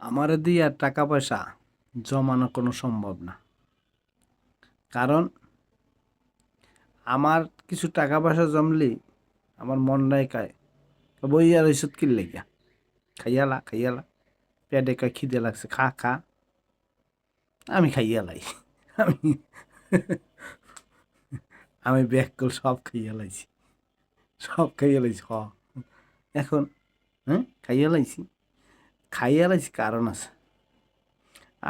আমারে দিয়ে আর টাকা পয়সা জমানো কোনো সম্ভব না। কারণ আমার কিছু টাকা পয়সা জমলি আমার মন নাই কায় বই আর ওইসব কি লেগা খাইয়ালা খাইয়ালা পেটে কয় খিদে লাগছে খা খা আমি খাইয়ালাই আমি আমি ব্যাগ করে সব খাইয়া লাইছি সব খাইয়া লাইছি এখন হ্যাঁ খাইয়া লাইছি কারণ আছে।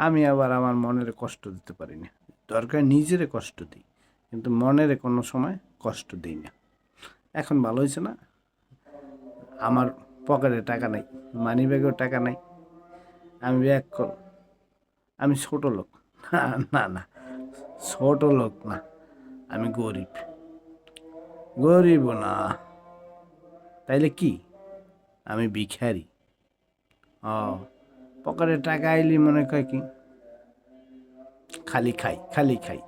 আমি আবার আমার মনের কষ্ট দিতে পারি না। দরকার নিজেরে কষ্ট দিই কিন্তু মনের কোনো সময় কষ্ট দিই না। এখন ভালো হয়েছে না, আমার পকেটে টাকা নাই, মানি ব্যাগেও টাকা নাই, আমি ব্যাগ কর, আমি ছোট লোক না না না, ছোট লোক না, আমি গরিব। গরিব না তাইলে কি, আমি ভিখারি। ও পকেটে টাকা আইলি মনে কয় কি খালি খাই খালি খাই,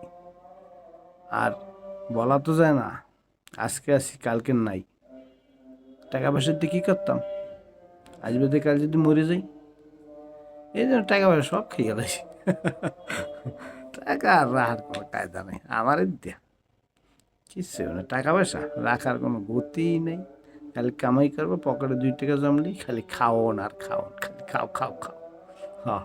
আর বলা তো যায় না আজকে আসি কালকে নাই। টাকা পয়সা দিয়ে কী করতাম, আজ বাদে কাল যদি মরে যাই, এই জন্য টাকা পয়সা সব খেয়ে গেলাইছি। টাকা আর রাখার কোনো কায়দা নেই আমার দেয়া কিচ্ছু না, টাকা পয়সা রাখার কোনো গতিই নেই। খালি কামাই করবো, পকেটে 2 টাকা জমলি খালি খাওন আর খাওন, খালি খাও খাও খাও। হ্যাঁ।